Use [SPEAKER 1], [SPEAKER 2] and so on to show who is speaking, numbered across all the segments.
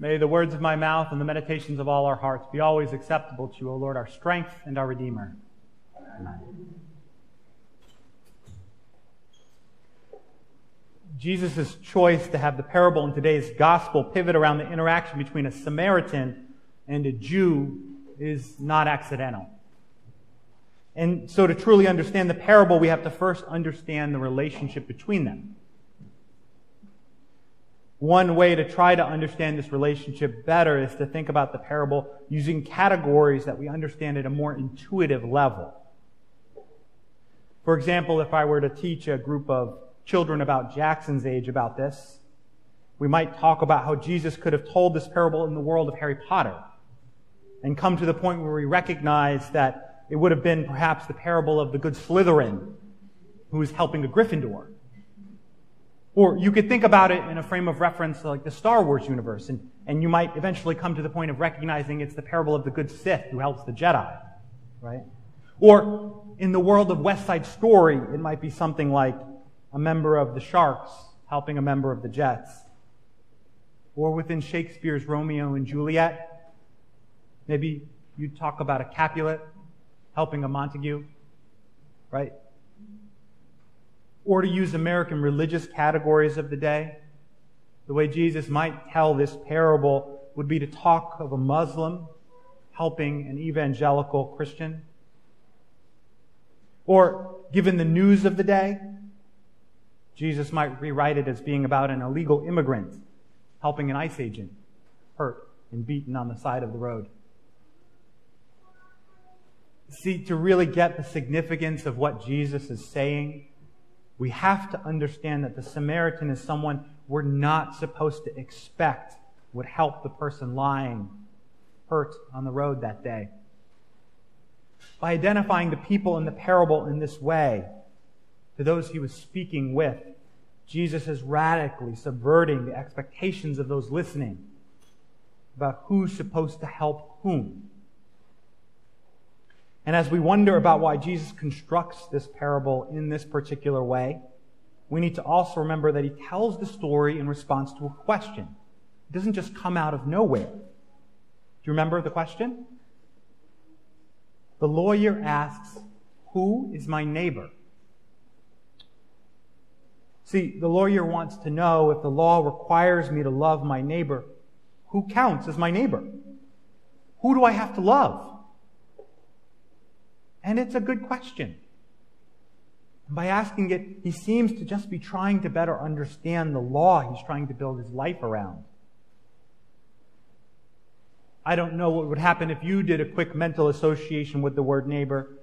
[SPEAKER 1] May the words of my mouth and the meditations of all our hearts be always acceptable to you, O Lord, our strength and our Redeemer. Amen. Jesus' choice to have the parable in today's gospel pivot around the interaction between a Samaritan and a Jew is not accidental. And so to truly understand the parable, we have to first understand the relationship between them. One way to try to understand this relationship better is to think about the parable using categories that we understand at a more intuitive level. For example, if I were to teach a group of children about Jackson's age about this, we might talk about how Jesus could have told this parable in the world of Harry Potter and come to the point where we recognize that it would have been perhaps the parable of the good Slytherin who is helping a Gryffindor. Or you could think about it in a frame of reference like the Star Wars universe, and you might eventually come to the point of recognizing it's the parable of the good Sith who helps the Jedi, right? Or in the world of West Side Story, it might be something like a member of the Sharks helping a member of the Jets. Or within Shakespeare's Romeo and Juliet, maybe you'd talk about a Capulet helping a Montague, right? Or to use American religious categories of the day, the way Jesus might tell this parable would be to talk of a Muslim helping an evangelical Christian. Or, given the news of the day, Jesus might rewrite it as being about an illegal immigrant helping an ICE agent hurt and beaten on the side of the road. See, to really get the significance of what Jesus is saying, we have to understand that the Samaritan is someone we're not supposed to expect would help the person lying hurt on the road that day. By identifying the people in the parable in this way, to those he was speaking with, Jesus is radically subverting the expectations of those listening about who's supposed to help whom. And as we wonder about why Jesus constructs this parable in this particular way, we need to also remember that he tells the story in response to a question. It doesn't just come out of nowhere. Do you remember the question? The lawyer asks, "Who is my neighbor?" See, the lawyer wants to know, if the law requires me to love my neighbor, who counts as my neighbor? Who do I have to love? And it's a good question. And by asking it, he seems to just be trying to better understand the law he's trying to build his life around. I don't know what would happen if you did a quick mental association with the word neighbor,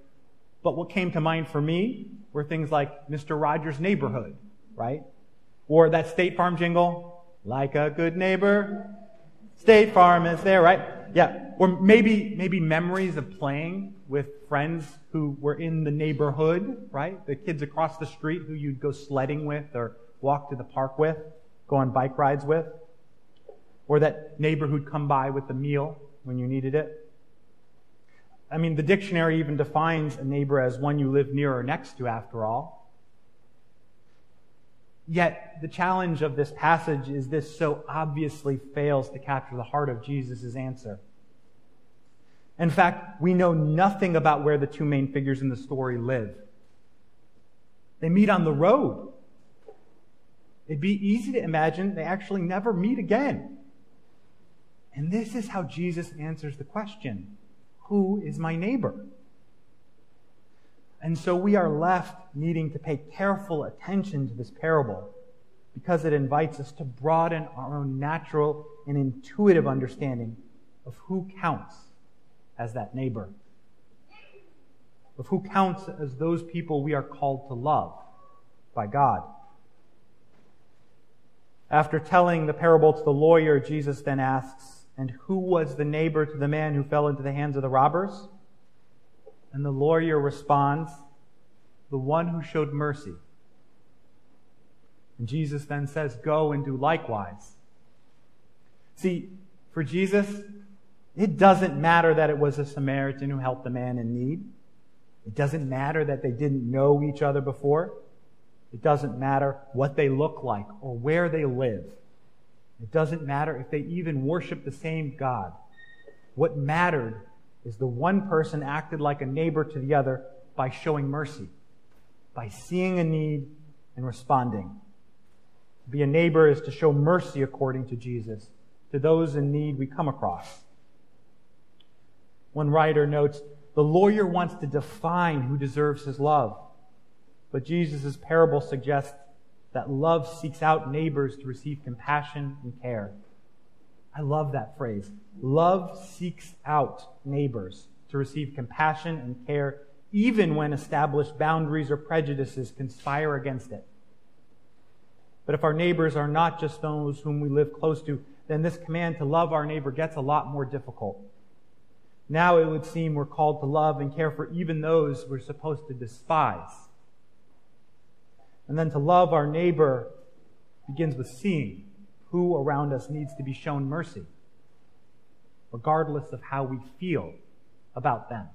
[SPEAKER 1] but what came to mind for me were things like Mr. Rogers' Neighborhood, right? Or that State Farm jingle, like a good neighbor, State Farm is there, right? Yeah. Or maybe memories of playing with friends who were in the neighborhood, right? The kids across the street who you'd go sledding with or walk to the park with, go on bike rides with. Or that neighbor who'd come by with a meal when you needed it. I mean, the dictionary even defines a neighbor as one you live near or next to, after all. Yet, the challenge of this passage is this so obviously fails to capture the heart of Jesus' answer. In fact, we know nothing about where the two main figures in the story live. They meet on the road. It'd be easy to imagine they actually never meet again. And this is how Jesus answers the question, who is my neighbor? And so we are left needing to pay careful attention to this parable because it invites us to broaden our own natural and intuitive understanding of who counts as that neighbor, of who counts as those people we are called to love by God. After telling the parable to the lawyer, Jesus then asks, "And who was the neighbor to the man who fell into the hands of the robbers?" And the lawyer responds, "The one who showed mercy." And Jesus then says, "Go and do likewise." See, for Jesus, it doesn't matter that it was a Samaritan who helped the man in need. It doesn't matter that they didn't know each other before. It doesn't matter what they look like or where they live. It doesn't matter if they even worship the same God. What mattered is the one person acted like a neighbor to the other by showing mercy, by seeing a need and responding. To be a neighbor is to show mercy according to Jesus to those in need we come across. One writer notes, the lawyer wants to define who deserves his love, but Jesus' parable suggests that love seeks out neighbors to receive compassion and care. I love that phrase. Love seeks out neighbors to receive compassion and care, even when established boundaries or prejudices conspire against it. But if our neighbors are not just those whom we live close to, then this command to love our neighbor gets a lot more difficult. Now it would seem we're called to love and care for even those we're supposed to despise. And then to love our neighbor begins with seeing who around us needs to be shown mercy, regardless of how we feel about them.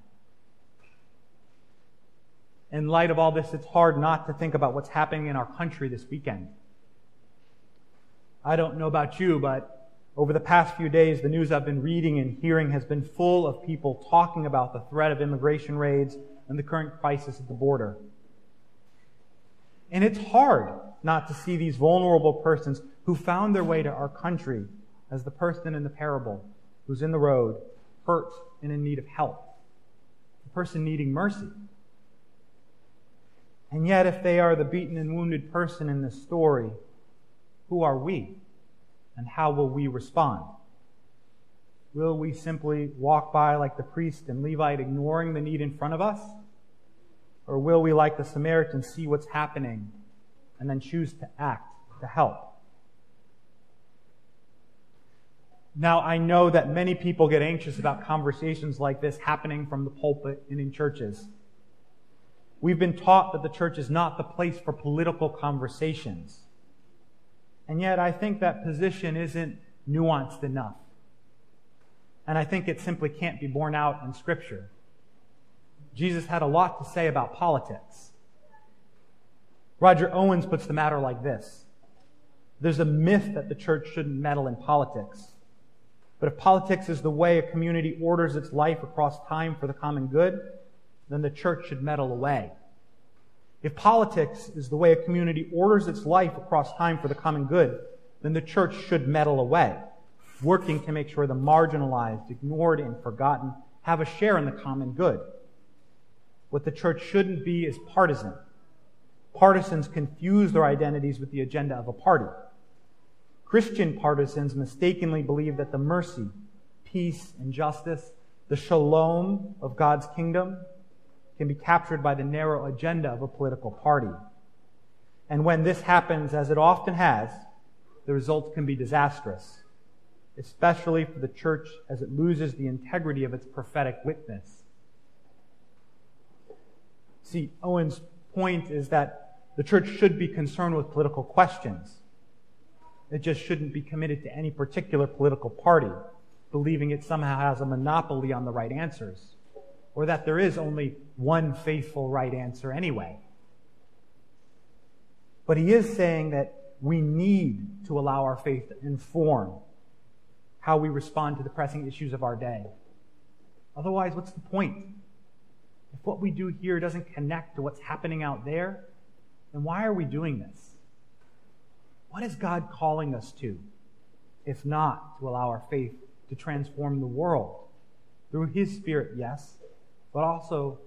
[SPEAKER 1] In light of all this, it's hard not to think about what's happening in our country this weekend. I don't know about you, but over the past few days, the news I've been reading and hearing has been full of people talking about the threat of immigration raids and the current crisis at the border. And it's hard not to see these vulnerable persons who found their way to our country as the person in the parable who's in the road, hurt and in need of help, the person needing mercy. And yet, if they are the beaten and wounded person in this story, who are we? And how will we respond? Will we simply walk by like the priest and Levite, ignoring the need in front of us? Or will we, like the Samaritan, see what's happening and then choose to act, to help? Now, I know that many people get anxious about conversations like this happening from the pulpit and in churches. We've been taught that the church is not the place for political conversations. And yet I think that position isn't nuanced enough. And I think it simply can't be borne out in Scripture. Jesus had a lot to say about politics. Roger Owens puts the matter like this. There's a myth that the church shouldn't meddle in politics. But if politics is the way a community orders its life across time for the common good, then the church should meddle away. If politics is the way a community orders its life across time for the common good, then the church should meddle away, working to make sure the marginalized, ignored, and forgotten have a share in the common good. What the church shouldn't be is partisan. Partisans confuse their identities with the agenda of a party. Christian partisans mistakenly believe that the mercy, peace, and justice, the shalom of God's kingdom, can be captured by the narrow agenda of a political party. And when this happens, as it often has, the results can be disastrous, especially for the church as it loses the integrity of its prophetic witness. See, Owen's point is that the church should be concerned with political questions. It just shouldn't be committed to any particular political party, believing it somehow has a monopoly on the right answers, or that there is only one faithful right answer anyway. But he is saying that we need to allow our faith to inform how we respond to the pressing issues of our day. Otherwise, what's the point? If what we do here doesn't connect to what's happening out there, then why are we doing this? What is God calling us to, if not to allow our faith to transform the world? Through His Spirit, yes, but also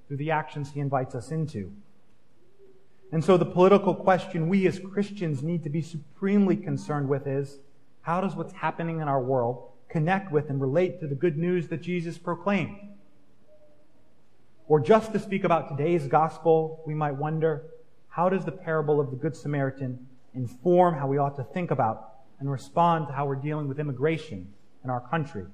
[SPEAKER 1] through the actions He invites us into. And so the political question we as Christians need to be supremely concerned with is, how does what's happening in our world connect with and relate to the good news that Jesus proclaimed? Or just to speak about today's gospel, we might wonder, how does the parable of the Good Samaritan inform how we ought to think about and respond to how we're dealing with immigration in our country?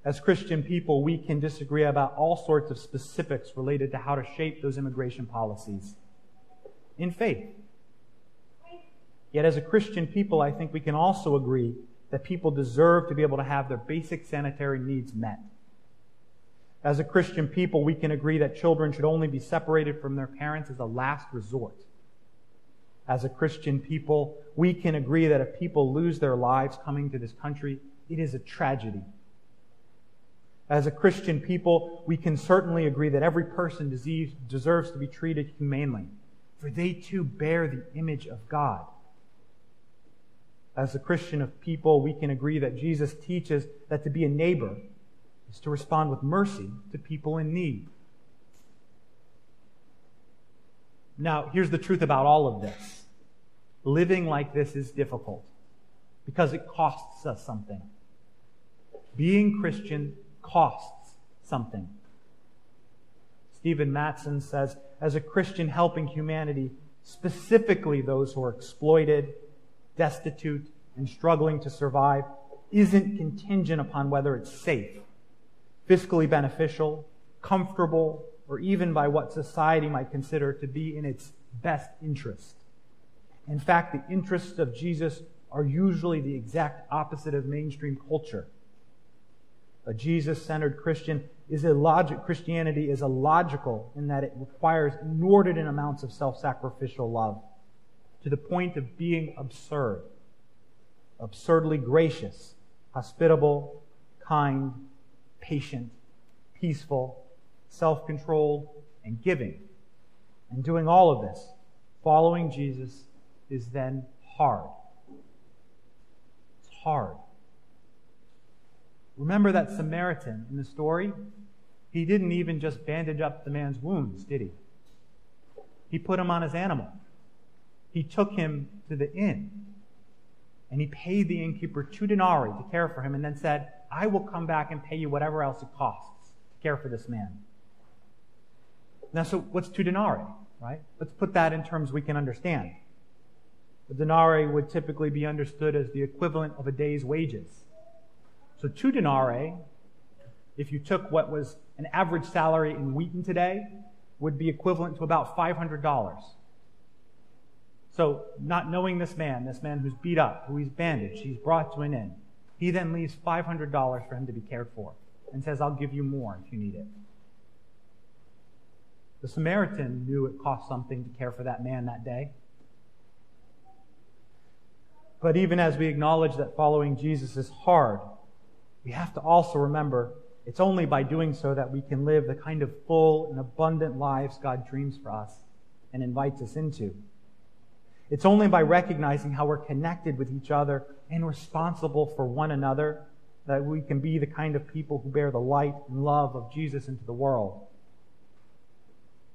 [SPEAKER 1] As Christian people, we can disagree about all sorts of specifics related to how to shape those immigration policies in faith. Yet as a Christian people, I think we can also agree that people deserve to be able to have their basic sanitary needs met. As a Christian people, we can agree that children should only be separated from their parents as a last resort. As a Christian people, we can agree that if people lose their lives coming to this country, it is a tragedy. As a Christian people, we can certainly agree that every person deserves to be treated humanely, for they too bear the image of God. As a Christian of people, we can agree that Jesus teaches that to be a neighbor is to respond with mercy to people in need. Now, here's the truth about all of this. Living like this is difficult because it costs us something. Being Christian costs something. Stephen Matson says, as a Christian helping humanity, specifically those who are exploited, destitute, and struggling to survive, isn't contingent upon whether it's safe, fiscally beneficial, comfortable, or even by what society might consider to be in its best interest. In fact, the interests of Jesus are usually the exact opposite of mainstream culture. A Jesus-centered Christianity is illogical in that it requires inordinate amounts of self-sacrificial love, to the point of being absurd, absurdly gracious, hospitable, kind, patient, peaceful, self-controlled, and giving. And doing all of this, following Jesus, is then hard. It's hard. Remember that Samaritan in the story? He didn't even just bandage up the man's wounds, did he? He put him on his animal. He took him to the inn. And he paid the innkeeper 2 denarii to care for him and then said, I will come back and pay you whatever else it costs to care for this man. Now, so what's 2 denarii, right? Let's put that in terms we can understand. The denarii would typically be understood as the equivalent of a day's wages. So 2 denarii, if you took what was an average salary in Wheaton today, would be equivalent to about $500. So not knowing this man who's beat up, who he's bandaged, he's brought to an inn, he then leaves $500 for him to be cared for and says, I'll give you more if you need it. The Samaritan knew it cost something to care for that man that day. But even as we acknowledge that following Jesus is hard, we have to also remember it's only by doing so that we can live the kind of full and abundant lives God dreams for us and invites us into. It's only by recognizing how we're connected with each other and responsible for one another that we can be the kind of people who bear the light and love of Jesus into the world.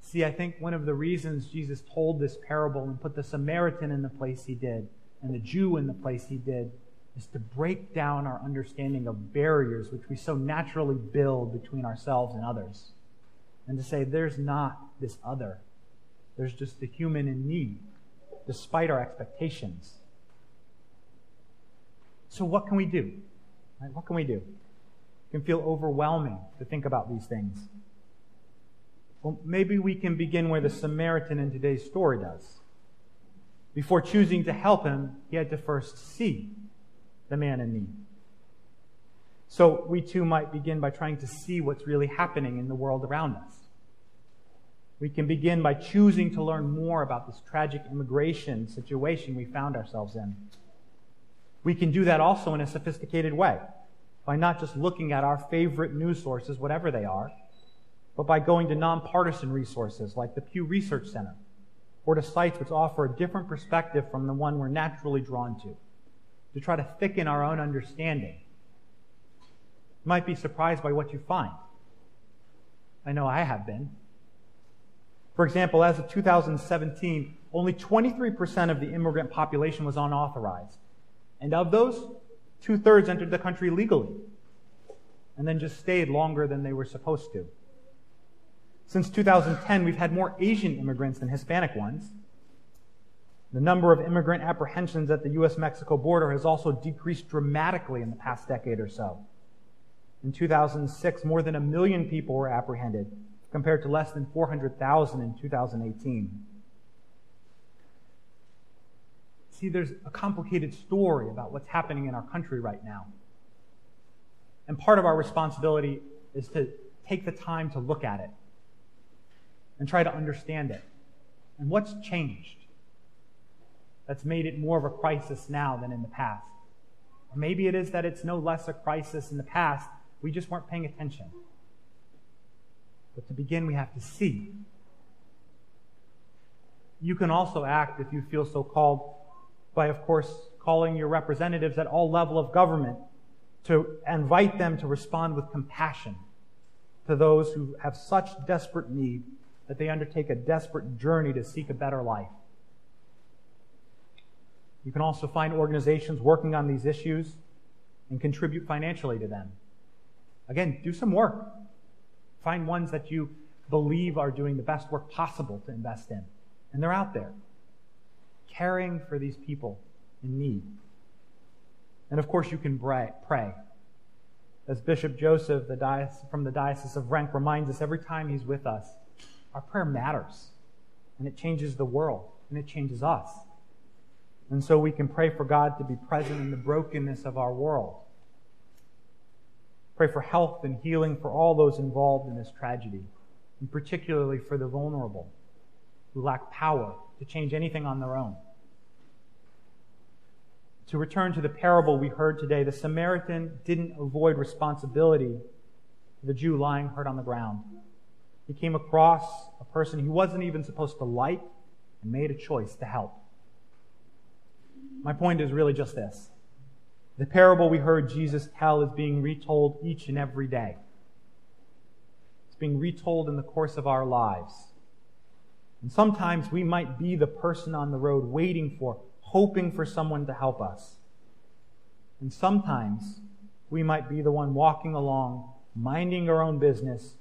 [SPEAKER 1] See, I think one of the reasons Jesus told this parable and put the Samaritan in the place he did and the Jew in the place he did is to break down our understanding of barriers which we so naturally build between ourselves and others. And to say there's not this other. There's just the human in need, despite our expectations. So what can we do? Right? What can we do? It can feel overwhelming to think about these things. Well, maybe we can begin where the Samaritan in today's story does. Before choosing to help him, he had to first see the man in need. So we too might begin by trying to see what's really happening in the world around us. We can begin by choosing to learn more about this tragic immigration situation we found ourselves in. We can do that also in a sophisticated way, by not just looking at our favorite news sources, whatever they are, but by going to nonpartisan resources like the Pew Research Center, or to sites which offer a different perspective from the one we're naturally drawn to try to thicken our own understanding. You might be surprised by what you find. I know I have been. For example, as of 2017, only 23% of the immigrant population was unauthorized. And of those, 2/3 entered the country legally and then just stayed longer than they were supposed to. Since 2010, we've had more Asian immigrants than Hispanic ones. The number of immigrant apprehensions at the U.S.-Mexico border has also decreased dramatically in the past decade or so. In 2006, more than 1 million people were apprehended, compared to less than 400,000 in 2018. See, there's a complicated story about what's happening in our country right now. And part of our responsibility is to take the time to look at it and try to understand it. And what's changed? that's made it more of a crisis now than in the past? Or maybe it is that it's no less a crisis in the past. We just weren't paying attention. But to begin, we have to see. You can also act, if you feel so called, by, of course, calling your representatives at all level of government to invite them to respond with compassion to those who have such desperate need that they undertake a desperate journey to seek a better life. You can also find organizations working on these issues and contribute financially to them. Again, do some work. Find ones that you believe are doing the best work possible to invest in. And they're out there, caring for these people in need. And of course, you can pray. As Bishop Joseph from the Diocese of Rennes reminds us every time he's with us, our prayer matters. And it changes the world. And it changes us. And so we can pray for God to be present in the brokenness of our world. Pray for health and healing for all those involved in this tragedy, and particularly for the vulnerable who lack power to change anything on their own. To return to the parable we heard today, the Samaritan didn't avoid responsibility for the Jew lying hurt on the ground. He came across a person he wasn't even supposed to like and made a choice to help. My point is really just this. The parable we heard Jesus tell is being retold each and every day. It's being retold in the course of our lives. And sometimes we might be the person on the road waiting for, hoping for someone to help us. And sometimes we might be the one walking along, minding our own business,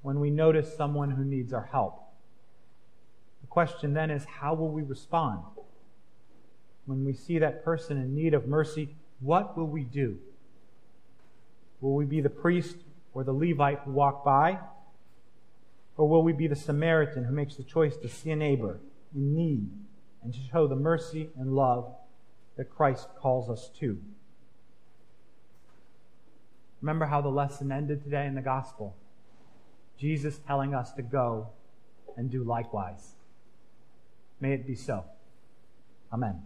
[SPEAKER 1] when we notice someone who needs our help. The question then is, how will we respond? When we see that person in need of mercy, what will we do? Will we be the priest or the Levite who walk by? Or will we be the Samaritan who makes the choice to see a neighbor in need and to show the mercy and love that Christ calls us to? Remember how the lesson ended today in the gospel. Jesus telling us to go and do likewise. May it be so. Amen.